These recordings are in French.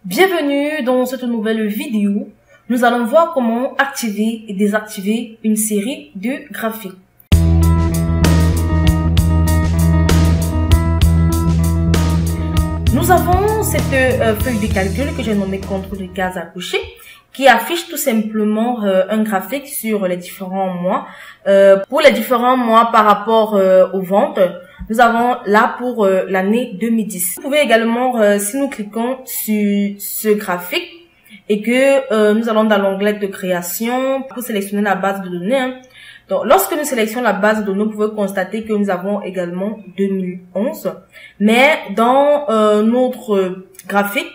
Bienvenue dans cette nouvelle vidéo. Nous allons voir comment activer et désactiver une série de graphiques. Nous avons cette feuille de calcul que j'ai nommée contrôle de cases à cocher qui affiche tout simplement un graphique sur les différents mois. Pour les différents mois par rapport aux ventes, nous avons là pour l'année 2010. Vous pouvez également, si nous cliquons sur ce graphique et que nous allons dans l'onglet de création pour sélectionner la base de données. Donc, lorsque nous sélectionnons la base de données, vous pouvez constater que nous avons également 2011. Mais dans notre graphique,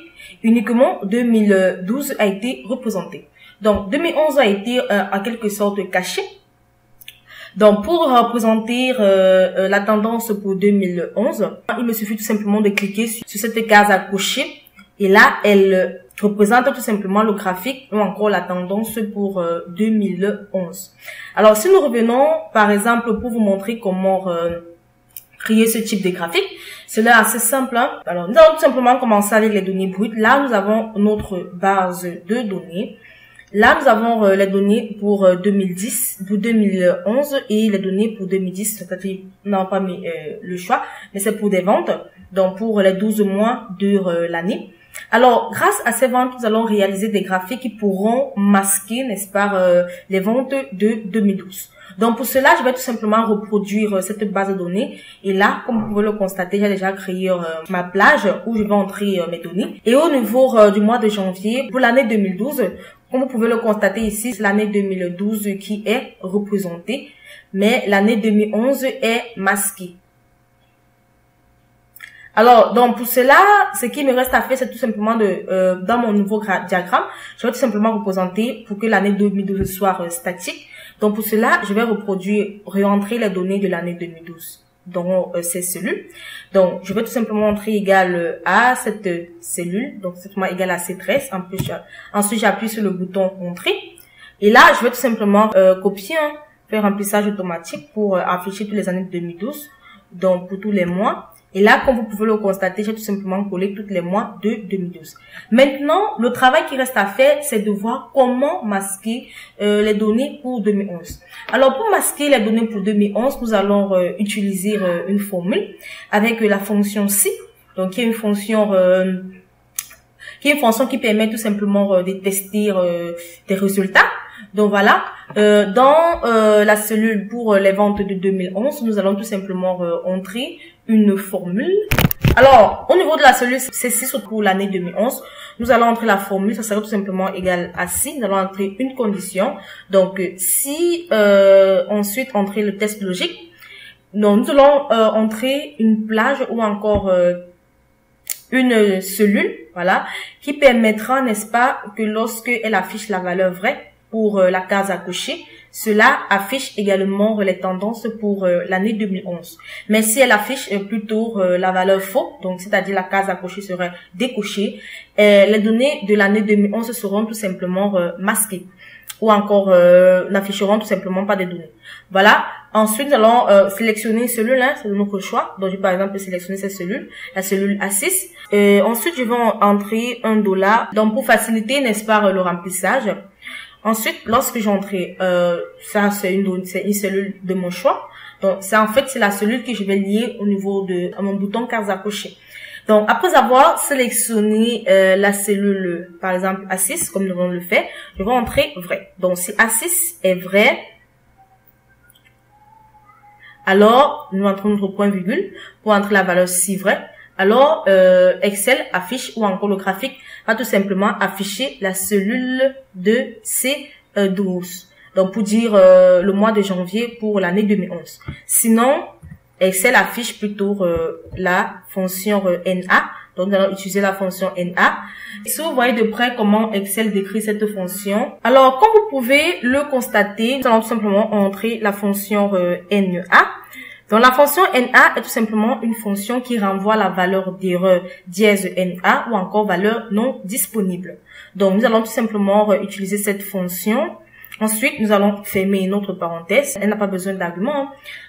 uniquement 2012 a été représenté. Donc, 2011 a été en quelque sorte caché. Donc, pour représenter la tendance pour 2011, il me suffit tout simplement de cliquer sur cette case à cocher. Et là, elle représente tout simplement le graphique ou encore la tendance pour 2011. Alors, si nous revenons, par exemple, pour vous montrer comment créer ce type de graphique, cela est assez simple. Alors, nous allons tout simplement commencer avec les données brutes. Là, nous avons notre base de données. Là, nous avons les données pour 2010, pour 2011 et les données pour 2010. C'est-à-dire, nous n'avons pas mis le choix, mais c'est pour des ventes. Donc, pour les 12 mois de l'année. Alors, grâce à ces ventes, nous allons réaliser des graphiques qui pourront masquer, n'est-ce pas, les ventes de 2012. Donc, pour cela, je vais tout simplement reproduire cette base de données. Et là, comme vous pouvez le constater, j'ai déjà créé ma plage où je vais entrer mes données. Et au niveau du mois de janvier, pour l'année 2012, comme vous pouvez le constater ici, c'est l'année 2012 qui est représentée. Mais l'année 2011 est masquée. Alors, donc pour cela, ce qui me reste à faire, c'est tout simplement dans mon nouveau diagramme, je vais tout simplement représenter pour que l'année 2012 soit statique. Donc pour cela, je vais réentrer les données de l'année 2012 dans ces cellules. Donc je vais tout simplement entrer égal à cette cellule, donc simplement égal à C13. Ensuite, j'appuie sur le bouton Entrée. Et là, je vais tout simplement copier, faire remplissage automatique pour afficher toutes les années de 2012, donc pour tous les mois. Et là, comme vous pouvez le constater, j'ai tout simplement collé tous les mois de 2012. Maintenant, le travail qui reste à faire, c'est de voir comment masquer les données pour 2011. Alors, pour masquer les données pour 2011, nous allons utiliser une formule avec la fonction si, donc qui est une fonction qui permet tout simplement de tester des résultats. Donc voilà, dans la cellule pour les ventes de 2011, nous allons tout simplement entrer une formule. Alors, au niveau de la cellule C6 pour l'année 2011, nous allons entrer la formule, ça sera tout simplement égal à si. Nous allons entrer une condition. Donc, si ensuite entrer le test logique, donc nous allons entrer une plage ou encore une cellule, voilà, qui permettra, n'est-ce pas, que lorsque elle affiche la valeur vraie pour la case à cocher, cela affiche également les tendances pour l'année 2011. Mais si elle affiche plutôt la valeur faux, donc c'est-à-dire la case à cocher serait décochée, les données de l'année 2011 seront tout simplement masquées ou encore n'afficheront tout simplement pas de données. Voilà. Ensuite, nous allons sélectionner une cellule, c'est de notre choix. Donc, je vais par exemple sélectionner cette cellule, la cellule A6. Ensuite, je vais entrer $. Donc, pour faciliter, n'est-ce pas, le remplissage. Ensuite, lorsque j'entrerai, ça c'est une cellule de mon choix. Donc, c'est la cellule que je vais lier au niveau de mon bouton case à cocher. Donc, après avoir sélectionné la cellule, par exemple A6, comme nous allons le faire, je vais entrer vrai. Donc, si A6 est vrai, alors nous entrons notre point virgule pour entrer la valeur si vrai. Alors, Excel affiche ou encore le graphique va tout simplement afficher la cellule de C12. Donc, pour dire le mois de janvier pour l'année 2011. Sinon, Excel affiche plutôt la fonction NA. Donc, nous allons utiliser la fonction NA. Si vous voyez de près comment Excel décrit cette fonction, alors, comme vous pouvez le constater, nous allons tout simplement entrer la fonction NA. Donc, la fonction NA est tout simplement une fonction qui renvoie la valeur d'erreur dièse NA ou encore valeur non disponible. Donc, nous allons tout simplement utiliser cette fonction Ensuite, nous allons fermer notre parenthèse. Elle n'a pas besoin d'argument, hein.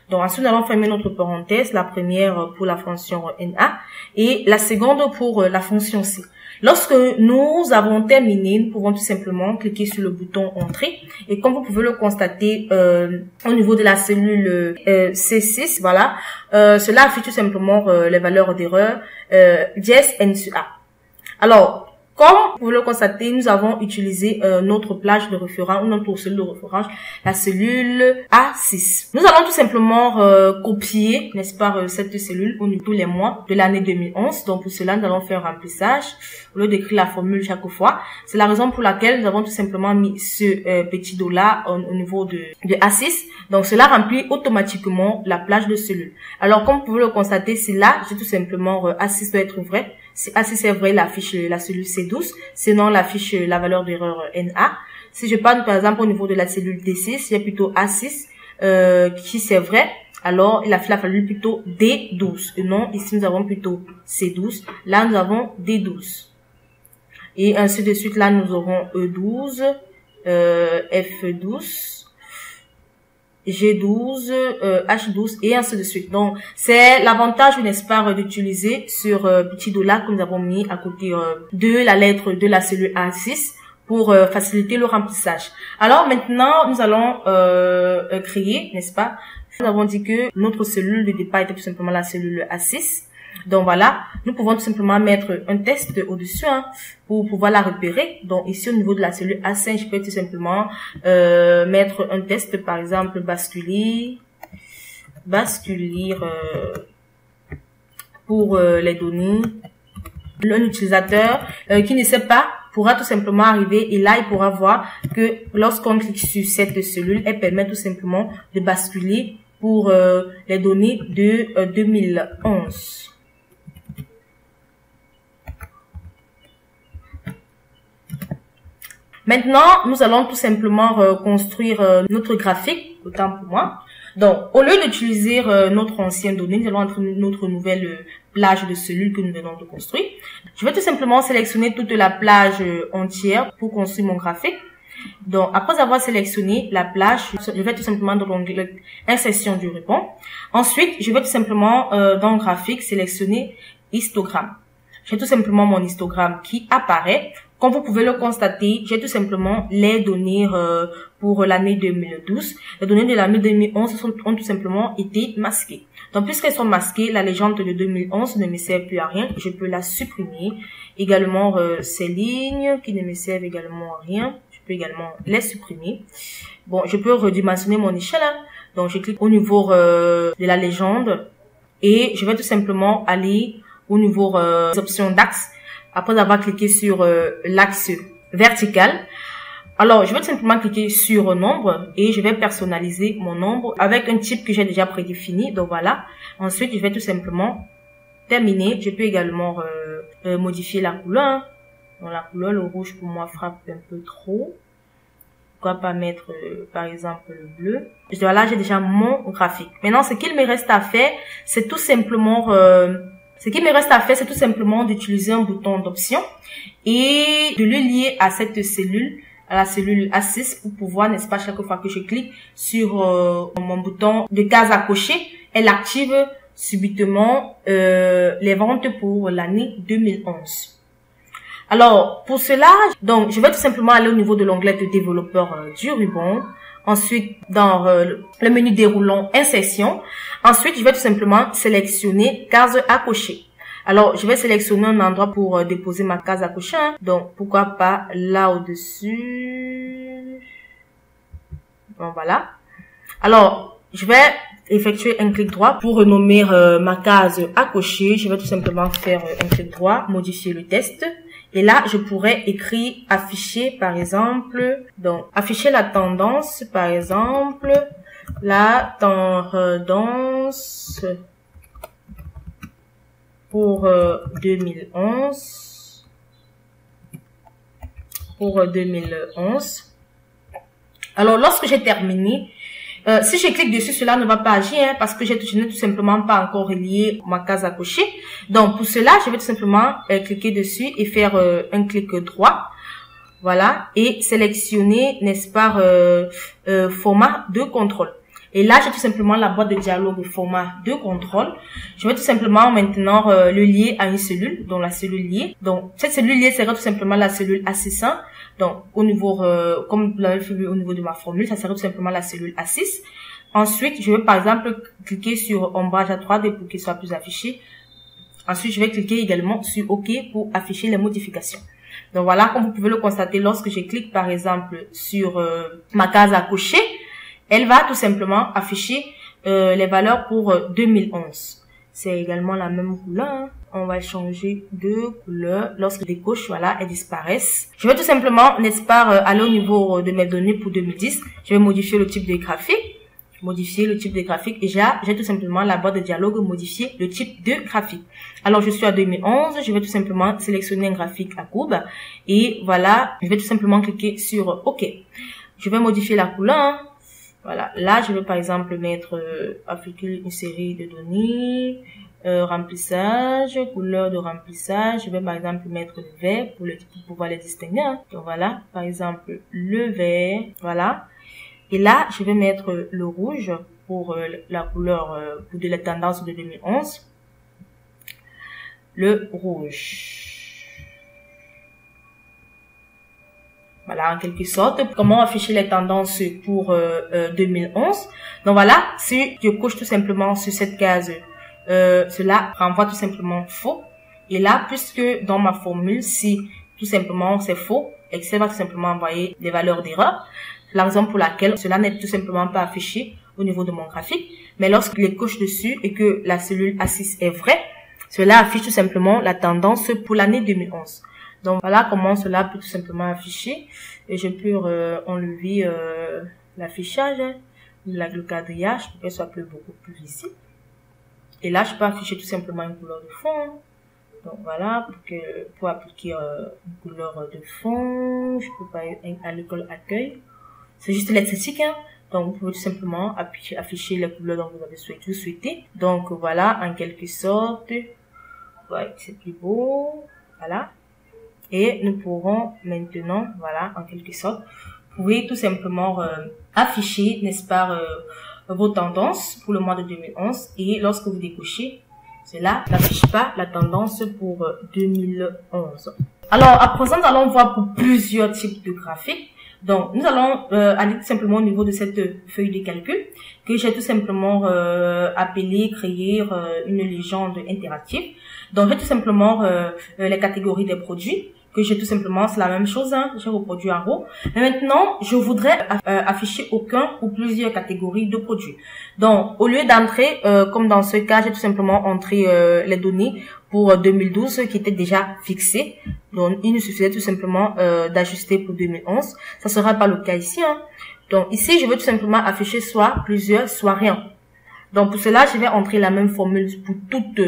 Donc, ensuite, nous allons fermer notre parenthèse, la première pour la fonction NA et la seconde pour la fonction C. Lorsque nous avons terminé, nous pouvons tout simplement cliquer sur le bouton Entrée. Et comme vous pouvez le constater au niveau de la cellule C6, voilà, cela affiche tout simplement les valeurs d'erreur dièse NCA. Alors, comme vous pouvez le constater, nous avons utilisé notre plage de référence ou notre cellule de référence, la cellule A6. Nous allons tout simplement copier, n'est-ce pas, cette cellule au niveau de tous les mois de l'année 2011. Donc pour cela, nous allons faire un remplissage au lieu d'écrire la formule chaque fois. C'est la raison pour laquelle nous avons tout simplement mis ce petit $là au niveau de A6. Donc cela remplit automatiquement la plage de cellules. Alors comme vous pouvez le constater, c'est là, j'ai tout simplement A6 doit être vrai. Si A6 est vrai, il affiche la cellule C12. Sinon, il affiche la valeur d'erreur NA. Si je parle par exemple au niveau de la cellule D6, j'ai plutôt A6 qui c'est vrai. Alors, il affiche la cellule plutôt D12. Et non, ici nous avons plutôt C12. Là, nous avons D12. Et ainsi de suite, là, nous aurons E12, F12. G12, H12 et ainsi de suite. Donc, c'est l'avantage, n'est-ce pas, d'utiliser sur petit $là que nous avons mis à côté de la lettre de la cellule A6 pour faciliter le remplissage. Alors maintenant, nous allons créer, n'est-ce pas? Nous avons dit que notre cellule de départ était tout simplement la cellule A6. Donc voilà, nous pouvons tout simplement mettre un test au-dessus pour pouvoir la repérer. Donc ici au niveau de la cellule A5, je peux tout simplement mettre un test, par exemple basculer pour les données. Un utilisateur qui ne sait pas pourra tout simplement arriver et là il pourra voir que lorsqu'on clique sur cette cellule, elle permet tout simplement de basculer pour les données de 2011. Maintenant, nous allons tout simplement construire notre graphique, autant pour moi. Donc, au lieu d'utiliser notre ancienne donnée, nous allons entrer notre nouvelle plage de cellules que nous venons de construire. Je vais tout simplement sélectionner toute la plage entière pour construire mon graphique. Donc, après avoir sélectionné la plage, je vais tout simplement dans l'onglet Insertion du ruban. Ensuite, je vais tout simplement dans le graphique sélectionner histogramme. J'ai tout simplement mon histogramme qui apparaît. Comme vous pouvez le constater, j'ai tout simplement les données pour l'année 2012. Les données de l'année 2011 ont tout simplement été masquées. Donc, puisqu'elles sont masquées, la légende de 2011 ne me sert plus à rien. Je peux la supprimer. Également, ces lignes qui ne me servent également à rien. Je peux également les supprimer. Bon, je peux redimensionner mon échelle. Donc, je clique au niveau de la légende et je vais tout simplement aller au niveau des options d'axe. Après avoir cliqué sur l'axe vertical, alors je vais tout simplement cliquer sur nombre et je vais personnaliser mon nombre avec un type que j'ai déjà prédéfini. Donc voilà. Ensuite, je vais tout simplement terminer. Je peux également modifier la couleur. Donc la couleur, le rouge pour moi frappe un peu trop. Pourquoi pas mettre par exemple le bleu. Voilà, j'ai déjà mon graphique. Maintenant, ce qu'il me reste à faire, c'est tout simplement c'est tout simplement d'utiliser un bouton d'option et de le lier à cette cellule, à la cellule A6 pour pouvoir, n'est-ce pas, chaque fois que je clique sur mon bouton de case à cocher, elle active subitement les ventes pour l'année 2011. Alors, pour cela, donc, je vais tout simplement aller au niveau de l'onglet de développeur du ruban. Ensuite, dans le menu déroulant Insertion. Ensuite, je vais tout simplement sélectionner case à cocher. Alors, je vais sélectionner un endroit pour déposer ma case à cocher. Donc, pourquoi pas là au-dessus. Bon, voilà. Alors, je vais effectuer un clic droit pour renommer ma case à cocher. Je vais tout simplement faire un clic droit, modifier le test. Et là, je pourrais écrire afficher, par exemple, donc afficher la tendance, par exemple, la tendance pour 2011. Pour 2011. Alors, lorsque j'ai terminé, si je clique dessus, cela ne va pas agir parce que je n'ai tout simplement pas encore relié ma case à cocher. Donc, pour cela, je vais tout simplement cliquer dessus et faire un clic droit. voilà, et sélectionner, n'est-ce pas, format de contrôle. Et là, j'ai tout simplement la boîte de dialogue format de contrôle. Je vais tout simplement maintenant le lier à une cellule, donc la cellule liée. Donc, cette cellule liée sera tout simplement la cellule A6. Donc, au niveau, comme vous l'avez vu au niveau de ma formule, ça sera tout simplement la cellule A6. Ensuite, je vais par exemple cliquer sur ombrage à 3D pour qu'il soit plus affiché. Ensuite, je vais cliquer également sur OK pour afficher les modifications. Donc voilà, comme vous pouvez le constater, lorsque je clique par exemple sur ma case à cocher, elle va tout simplement afficher les valeurs pour 2011. C'est également la même couleur. Hein. On va changer de couleur lorsque les coches, voilà, elles disparaissent. Je vais tout simplement, n'est-ce pas, aller au niveau de mes données pour 2010. Je vais modifier le type de graphique. Modifier le type de graphique. Et j'ai tout simplement la boîte de dialogue modifier le type de graphique. Alors, je suis à 2011. Je vais tout simplement sélectionner un graphique à courbe. Et voilà, je vais tout simplement cliquer sur OK. Je vais modifier la couleur. Hein. Voilà, là, je vais par exemple mettre, appliquer une série de données, remplissage, couleur de remplissage. Je vais par exemple mettre le vert pour pouvoir les distinguer. Hein. Donc voilà, par exemple, le vert, voilà. Et là, je vais mettre le rouge pour la couleur, pour la tendance de 2011. Le rouge. Voilà, en quelque sorte, comment afficher les tendances pour 2011. Donc voilà, si je coche tout simplement sur cette case, cela renvoie tout simplement faux. Et là, puisque dans ma formule, si tout simplement c'est faux, Excel va tout simplement envoyer des valeurs d'erreur. La raison pour laquelle cela n'est tout simplement pas affiché au niveau de mon graphique. Mais lorsque je coche dessus et que la cellule A6 est vraie, cela affiche tout simplement la tendance pour l'année 2011. Donc voilà comment cela peut tout simplement afficher. Et je peux enlever l'affichage, le quadrillage pour qu'elle soit beaucoup plus visible. Et là, je peux afficher tout simplement une couleur de fond. Donc voilà, pour appliquer une couleur de fond, je peux pas à l'école accueil. C'est juste l'esthétique, hein. Donc, vous pouvez tout simplement afficher les couleurs dont vous avez souhaité. Donc, voilà, en quelque sorte. Ouais, c'est plus beau. Voilà. Et nous pourrons maintenant, voilà, en quelque sorte, vous pouvez tout simplement afficher, n'est-ce pas, vos tendances pour le mois de 2011. Et lorsque vous décochez, cela n'affiche pas la tendance pour 2011. Alors, à présent, nous allons voir pour plusieurs types de graphiques. Donc, nous allons aller tout simplement au niveau de cette feuille de calcul que j'ai tout simplement appelé créer une légende interactive. Donc, j'ai tout simplement les catégories des produits que j'ai tout simplement, c'est la même chose, hein, j'ai reproduit en haut. Mais maintenant, je voudrais afficher aucun ou plusieurs catégories de produits. Donc, au lieu d'entrer, comme dans ce cas, j'ai tout simplement entré les données pour 2012 qui étaient déjà fixées. Donc, il nous suffisait tout simplement d'ajuster pour 2011. Ça sera pas le cas ici. Hein. Donc, ici, je veux tout simplement afficher soit plusieurs, soit rien. Donc, pour cela, je vais entrer la même formule pour toutes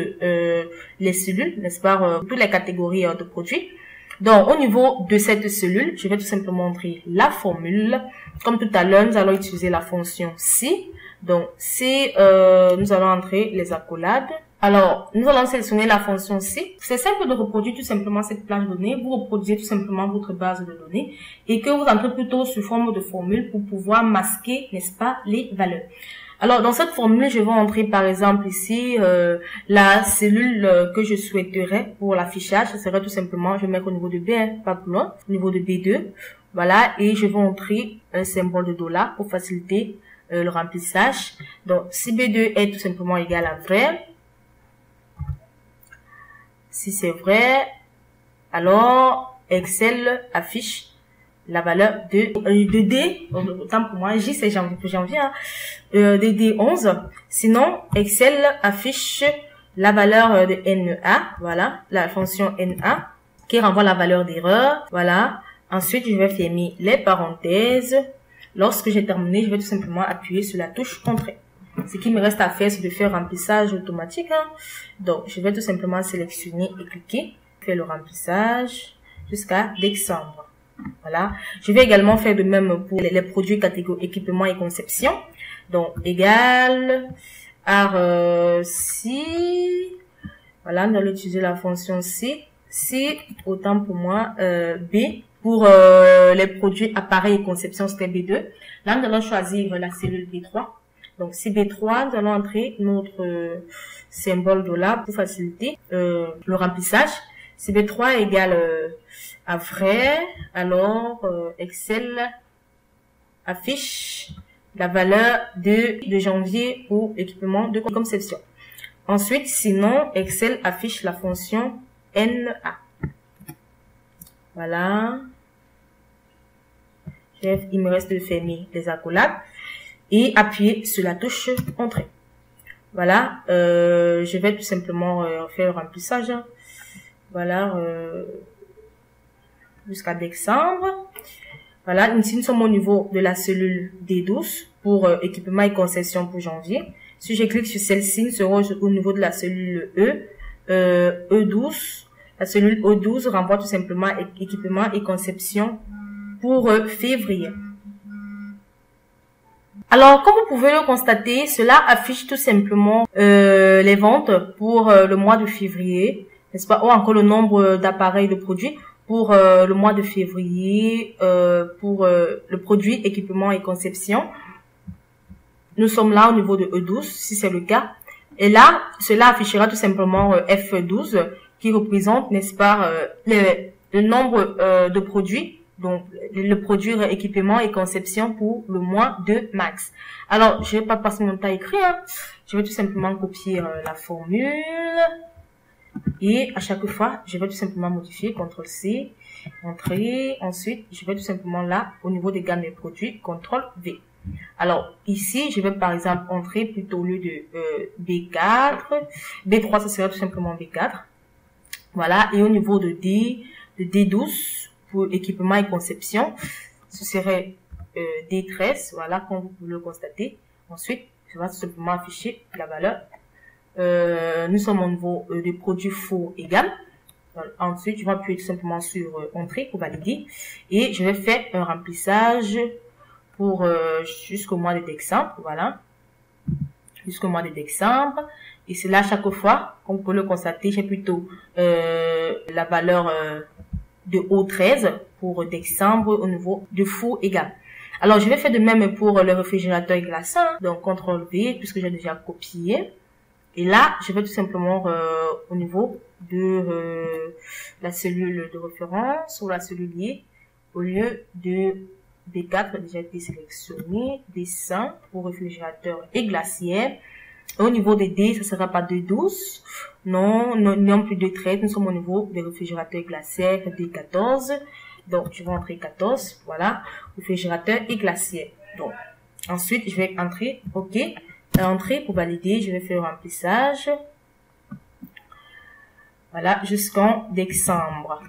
les cellules, n'est-ce pas, toutes les catégories de produits. Donc, au niveau de cette cellule, je vais tout simplement entrer la formule. Comme tout à l'heure, nous allons utiliser la fonction si. Donc, si nous allons entrer les accolades. Alors, nous allons sélectionner la fonction si. C'est simple de reproduire tout simplement cette plage de données. Vous reproduisez tout simplement votre base de données et que vous entrez plutôt sous forme de formule pour pouvoir masquer, n'est-ce pas, les valeurs. Alors, dans cette formule, je vais entrer par exemple ici la cellule que je souhaiterais pour l'affichage. Ce serait tout simplement, je vais mettre au niveau de B1, pas plus loin, au niveau de B2. Voilà, et je vais entrer un symbole de dollar pour faciliter le remplissage. Donc, si B2 est tout simplement égal à vrai, si c'est vrai, alors Excel affiche la valeur de D, autant pour moi, J c'est janvier, hein, de D11. Sinon, Excel affiche la valeur de NA, voilà, la fonction NA, qui renvoie la valeur d'erreur, voilà. Ensuite, je vais fermer les parenthèses. Lorsque j'ai terminé, je vais tout simplement appuyer sur la touche Entrée. Ce qui me reste à faire, c'est de faire remplissage automatique, hein. Donc, je vais tout simplement sélectionner et cliquer, faire le remplissage jusqu'à décembre. Voilà. Je vais également faire de même pour les produits catégorie équipement et conception. Donc, égal à si. Voilà, nous allons utiliser la fonction si. Si, autant pour moi, B pour les produits appareils et conception, c'était B2. Là, nous allons choisir la cellule B3. Donc, c'est B3, nous allons entrer notre symbole $, pour faciliter le remplissage. Si B3 égale à vrai, alors Excel affiche la valeur de janvier pour équipement de conception. Ensuite, sinon, Excel affiche la fonction NA. Voilà. Il me reste de fermer les accolades et appuyer sur la touche Entrée. Voilà. Je vais tout simplement faire le remplissage. Voilà. Jusqu'à décembre. Voilà. Ici, nous sommes au niveau de la cellule D12 pour équipement et concession pour janvier. Si je clique sur celle-ci, nous serons au niveau de la cellule E, E12. La cellule E12 renvoie tout simplement équipement et conception pour février. Alors, comme vous pouvez le constater, cela affiche tout simplement les ventes pour le mois de février, n'est-ce pas, ou encore le nombre d'appareils de produits pour le mois de février, pour le produit, équipement et conception. Nous sommes là au niveau de E12, si c'est le cas. Et là, cela affichera tout simplement F12, qui représente, n'est-ce pas, le nombre de produits, donc le produit, équipement et conception pour le mois de mars. Alors, je vais pas passer mon temps à écrire, hein. Je vais tout simplement copier la formule et à chaque fois, je vais tout simplement modifier, CTRL-C, entrer, ensuite, je vais tout simplement là, au niveau des gammes de produits, CTRL-V. Alors, ici, je vais par exemple entrer plutôt au lieu de B4, B3, ça sera tout simplement B4. Voilà, et au niveau de D12, pour équipement et conception, ce serait D13, voilà, comme vous pouvez le constater. Ensuite, je vais tout simplement afficher la valeur. Nous sommes au niveau des produits faux égal. Ensuite, je vais appuyer tout simplement sur Entrée pour valider. Et je vais faire un remplissage pour jusqu'au mois de décembre, voilà. Jusqu'au mois de décembre. Et c'est là, chaque fois, comme vous pouvez le constater, j'ai plutôt la valeur de O13 pour décembre au niveau de faux égal. Alors, je vais faire de même pour le réfrigérateur glaçant. Donc, CTRL-V, puisque j'ai déjà copié. Et là, je vais tout simplement au niveau de la cellule de référence ou la cellule liée, au lieu de B4, déjà été sélectionné, dessin pour réfrigérateur et glacière. Au niveau des D, ça sera pas D12. Non plus de 13. Nous sommes au niveau des réfrigérateurs glaciaires D14. Donc, je vais entrer 14. Voilà. Réfrigérateur et glaciaire. Donc, ensuite, je vais entrer OK. Entrer pour valider. Je vais faire le remplissage. Voilà. Jusqu'en décembre.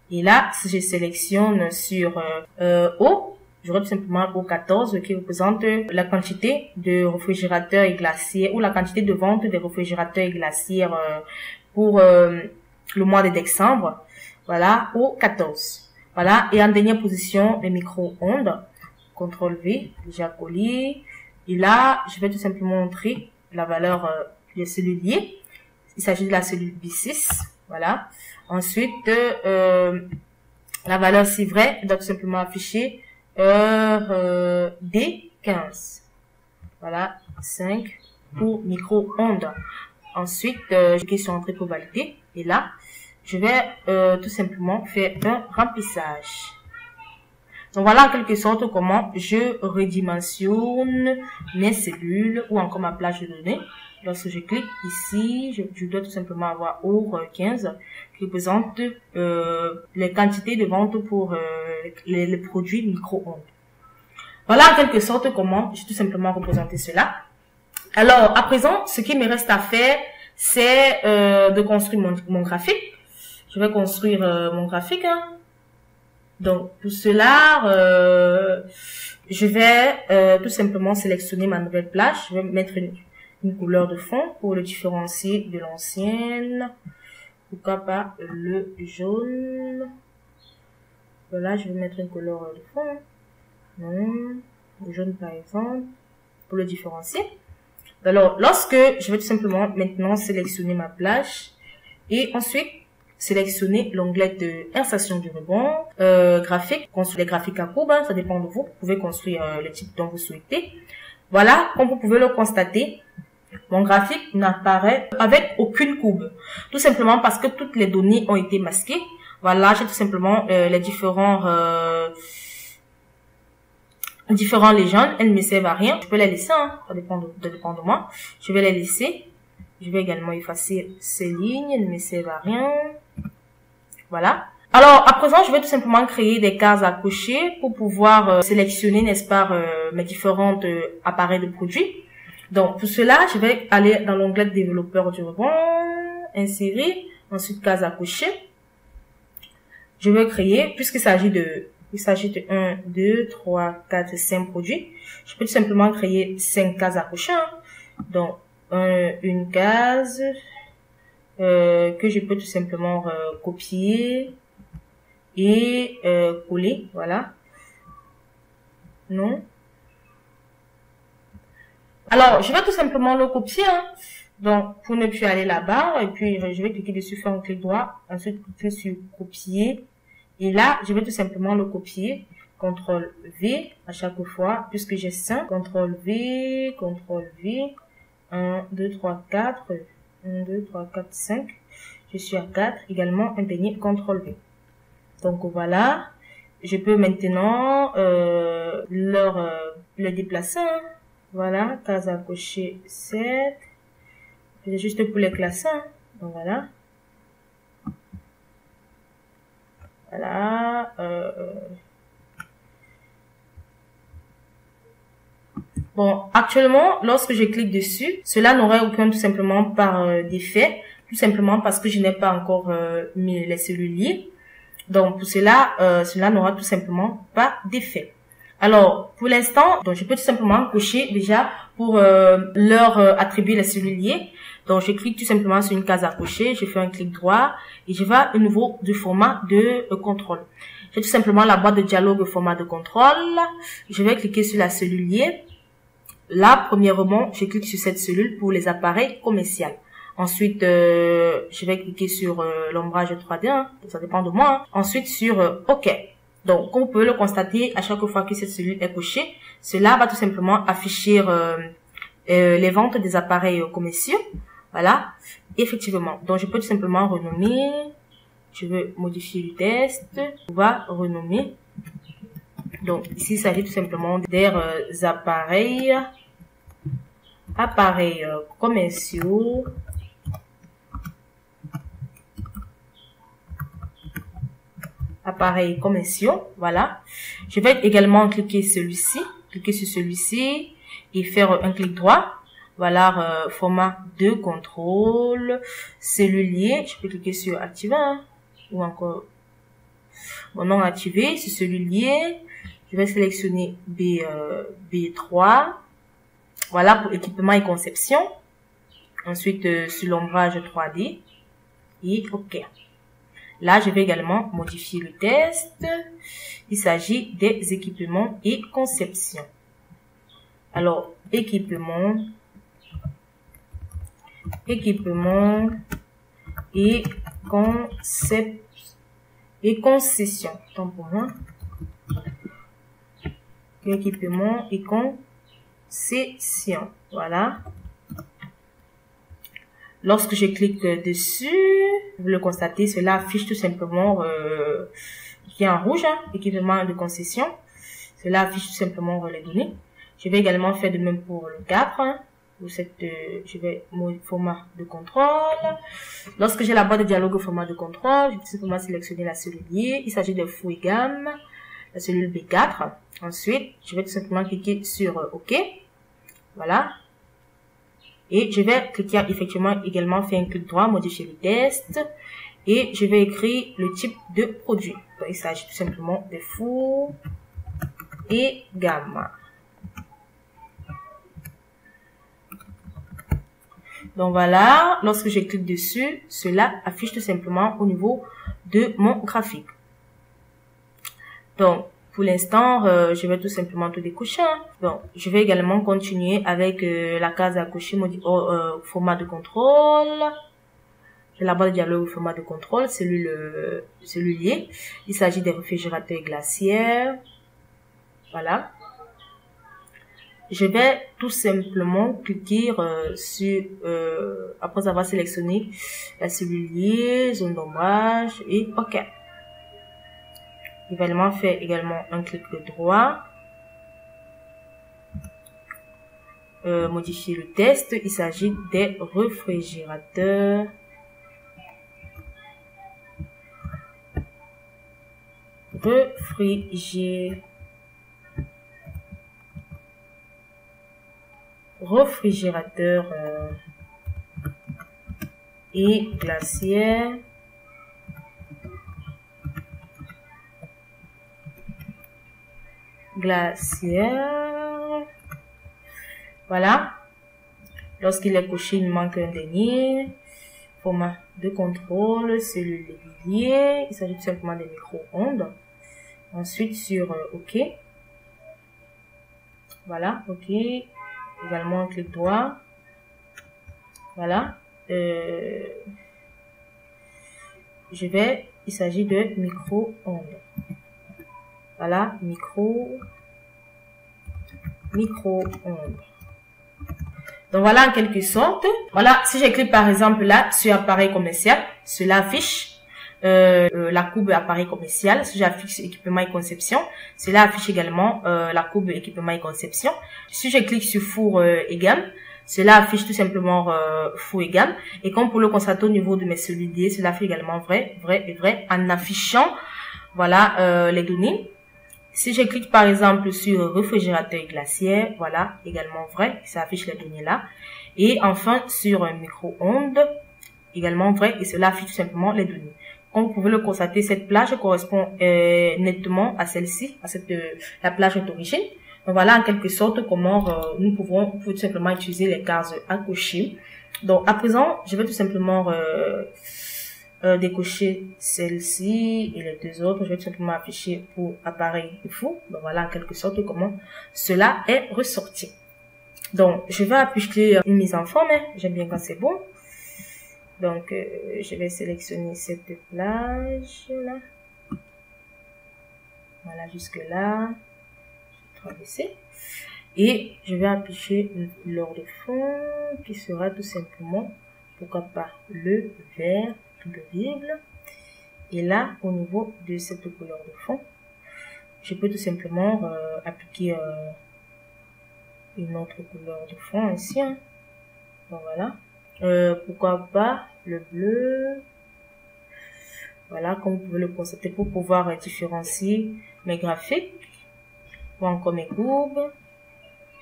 Et là, si je sélectionne sur O, j'aurai tout simplement O14 qui représente la quantité de réfrigérateurs et glaciers ou la quantité de vente des réfrigérateurs et glaciers pour le mois de décembre. Voilà, O14. Voilà, et en dernière position, les micro-ondes. CTRL-V, déjà collé. Et là, je vais tout simplement montrer la valeur de cellule liée. Il s'agit de la cellule B6. Voilà. Ensuite, la valeur, c'est vrai, doit tout simplement afficher D15. Voilà, 5 pour micro-ondes. Ensuite, je clique sur Entrée pour valider. Et là, je vais tout simplement faire un remplissage. Donc voilà en quelque sorte comment je redimensionne mes cellules ou encore ma plage de données. Lorsque je clique ici, je dois tout simplement avoir OR15 qui représente les quantités de vente pour les produits micro-ondes. Voilà en quelque sorte comment j'ai tout simplement représenté cela. Alors à présent, ce qui me reste à faire, c'est de construire mon graphique. Je vais construire mon graphique. Hein. Donc pour cela, je vais tout simplement sélectionner ma nouvelle plage. Je vais mettre une couleur de fond pour le différencier de l'ancienne. Pourquoi pas le jaune. Voilà, je vais mettre une couleur de fond. Non, le jaune par exemple, pour le différencier. Alors, lorsque je vais tout simplement maintenant sélectionner ma plage et ensuite sélectionner l'onglet de insertion du ruban, graphique, construire les graphiques à courbe, ça dépend de vous. Vous pouvez construire le type dont vous souhaitez. Voilà, comme vous pouvez le constater, mon graphique n'apparaît avec aucune courbe. Tout simplement parce que toutes les données ont été masquées. Voilà, j'ai tout simplement les différents légendes. Elles ne me servent à rien. Je peux les laisser, hein, ça dépend de moi. Je vais les laisser. Je vais également effacer ces lignes. Elles ne me servent à rien. Voilà. Alors, à présent, je vais tout simplement créer des cases à cocher pour pouvoir sélectionner, n'est-ce pas, mes différents appareils de produits. Donc, pour cela, je vais aller dans l'onglet développeur du ruban, insérer, ensuite case à cocher. Je vais créer, puisqu'il s'agit de 1, 2, 3, 4, 5 produits. Je peux tout simplement créer 5 cases à cocher. Hein. Donc, une case que je peux tout simplement copier et coller. Voilà. Non. Alors, je vais tout simplement le copier. Hein. Donc, pour ne plus aller là-bas, et puis je vais cliquer dessus, faire un clic droit, ensuite cliquer sur copier. Et là, je vais tout simplement le copier. CTRL V à chaque fois, puisque j'ai 5. CTRL V, CTRL V. 1, 2, 3, 4. 1, 2, 3, 4, 5. Je suis à 4. Également, un dernier CTRL V. Donc, voilà. Je peux maintenant le déplacer. Hein. Voilà, case à cocher 7. C'est juste pour les classer. Hein. Donc voilà. Voilà. Bon, actuellement, lorsque je clique dessus, cela n'aurait aucun tout simplement par d'effet. Tout simplement parce que je n'ai pas encore mis les cellules liées. Donc pour cela, cela n'aura tout simplement pas d'effet. Alors, pour l'instant, donc je peux tout simplement cocher déjà pour leur attribuer les cellules liées. Donc, je clique tout simplement sur une case à cocher, je fais un clic droit et je vais au niveau du format de contrôle. J'ai tout simplement la boîte de dialogue au format de contrôle. Je vais cliquer sur la cellule liée. Là, premièrement, je clique sur cette cellule pour les appareils commerciaux. Ensuite, je vais cliquer sur l'ombrage 3D, hein, ça dépend de moi. Hein. Ensuite, sur OK. Donc, comme vous pouvez le constater, à chaque fois que cette cellule est cochée, cela va tout simplement afficher les ventes des appareils commerciaux. Voilà, effectivement. Donc, je peux tout simplement renommer. Je veux modifier le test. On va renommer. Donc, ici, il s'agit tout simplement des appareils commerciaux. Appareils commerciaux, voilà. Je vais également cliquer sur celui-ci et faire un clic droit. Voilà, format de contrôle, cellulier. Je peux cliquer sur activer, hein, ou encore mon nom activé, c'est cellulier. Je vais sélectionner B3. Voilà pour équipement et conception. Ensuite, sur l'ombrage 3D et OK. Là, je vais également modifier le test. Il s'agit des équipements et conception. Alors, équipement et concession. Tant pour moi. Équipement et concession. Voilà. Lorsque je clique dessus, vous le constatez, cela affiche tout simplement qui est en rouge, hein, équipement de concession. Cela affiche tout simplement les données. Je vais également faire de même pour le 4. Hein, pour je vais mon format de contrôle. Lorsque j'ai la boîte de dialogue au format de contrôle, je vais tout simplement sélectionner la cellule liée. Il s'agit de fou et gamme, la cellule B4. Ensuite, je vais tout simplement cliquer sur OK. Voilà. Et je vais cliquer effectivement également faire un clic droit, modifier le test. Et je vais écrire le type de produit. Donc, il s'agit tout simplement de four et gamme. Donc voilà, lorsque je clique dessus, cela affiche tout simplement au niveau de mon graphique. Donc, pour l'instant, je vais tout simplement tout décocher. Donc, je vais également continuer avec la case à cocher format de contrôle. J'ai la boîte de dialogue au format de contrôle, celui lié. Il s'agit des réfrigérateurs glaciaires. Voilà. Je vais tout simplement cliquer sur, après avoir sélectionné la cellule liée, zone d'ombrage et OK. Également, faire également un clic droit. Modifier le texte. Il s'agit des réfrigérateurs réfrigérateur et glaciaire voilà. Lorsqu'il est coché, il manque un dernier format de contrôle, cellule régulier. Il s'agit tout simplement des micro-ondes. Ensuite sur OK. Voilà, OK. Également un clic droit. Voilà. Il s'agit de micro-ondes. Voilà, micro-ondes. Donc voilà en quelque sorte. Voilà, si je clique par exemple là sur appareil commercial, cela affiche la courbe appareil commercial. Si j'affiche équipement et conception, cela affiche également la courbe équipement et conception. Si je clique sur four et gamme, cela affiche tout simplement four et gamme. Et comme pour le constater au niveau de mes cellules, cela fait également vrai en affichant voilà les données. Si je clique par exemple sur réfrigérateur et glaciaire, voilà, également vrai, ça affiche les données là. Et enfin sur un micro-ondes, également vrai, et cela affiche tout simplement les données. Comme vous pouvez le constater, cette plage correspond nettement à celle-ci, à la plage d'origine. Donc voilà en quelque sorte comment nous pouvons tout simplement utiliser les cases à cocher. Donc à présent, je vais tout simplement décocher celle-ci et les deux autres. Je vais tout simplement afficher pour appareil et four. Donc voilà en quelque sorte comment cela est ressorti. Donc je vais afficher une mise en forme. J'aime bien quand c'est bon. Donc je vais sélectionner cette plage là. Voilà jusque là. Je vais traverser. Et je vais afficher une couleur de fond qui sera tout simplement, pourquoi pas, le vert visible. Et là, au niveau de cette couleur de fond, je peux tout simplement appliquer une autre couleur de fond ici. Hein. Donc voilà. Pourquoi pas le bleu. Voilà, comme vous pouvez le constater, pour pouvoir différencier mes graphiques ou encore mes courbes.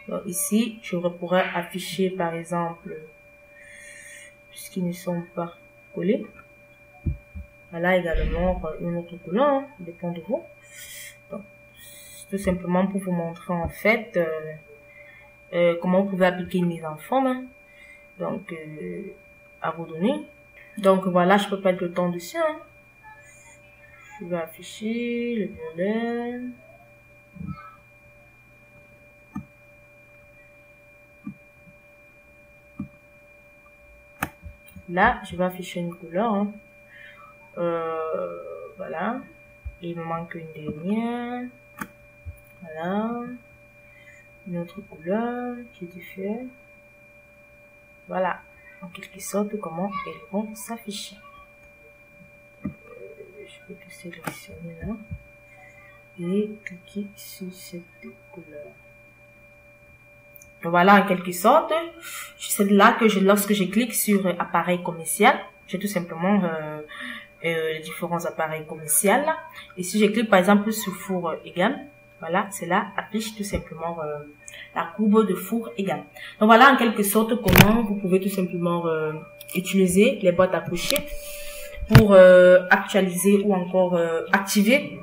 Donc ici, je pourrais afficher par exemple, puisqu'ils ne sont pas collés. Voilà également une autre couleur, hein, dépend de vous. Donc, tout simplement pour vous montrer en fait comment vous pouvez appliquer une mise en forme. Hein. Donc, à vos données. Donc voilà, je peux perdre le temps dessus. Hein. Je vais afficher le violet. Là, je vais afficher une couleur. Hein. Voilà. Et il me manque une dernière. Voilà. Une autre couleur qui est différente. Voilà. En quelque sorte, comment elles vont s'afficher. Je peux tout sélectionner là. Et cliquer sur cette couleur. Voilà, en quelque sorte, c'est là que lorsque je clique sur appareil commercial, j'ai tout simplement les différents appareils commerciaux. Et si je clique par exemple sur four et gamme, voilà, cela affiche tout simplement la courbe de four et gamme. Donc voilà en quelque sorte comment vous pouvez tout simplement utiliser les boîtes à cocher pour actualiser ou encore activer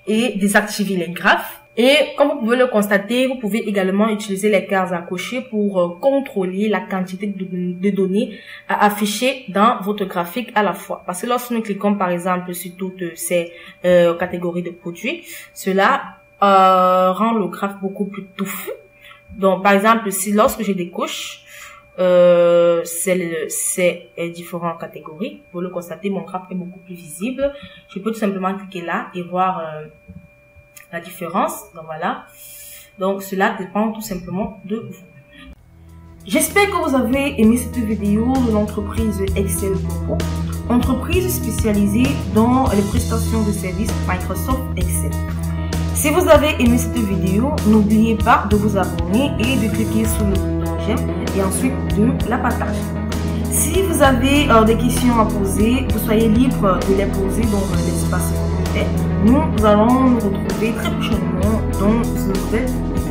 et désactiver les graphes. Et comme vous pouvez le constater, vous pouvez également utiliser les cases à cocher pour contrôler la quantité de données à afficher dans votre graphique à la fois. Parce que lorsque nous cliquons par exemple sur toutes ces catégories de produits, cela rend le graphe beaucoup plus touffu. Donc par exemple, si lorsque je décoche, ces différentes catégories. Pour le constater, mon graphe est beaucoup plus visible. Je peux tout simplement cliquer là et voir la différence. Donc voilà. Donc cela dépend tout simplement de vous. J'espère que vous avez aimé cette vidéo de l'entreprise Excel Pro, entreprise spécialisée dans les prestations de services Microsoft Excel. Si vous avez aimé cette vidéo, n'oubliez pas de vous abonner et de cliquer sur le bouton j'aime et ensuite de la partager. Si vous avez des questions à poser, vous soyez libre de les poser dans l'espace commentaire. Nous allons nous retrouver très prochainement dans une nouvelle vidéo.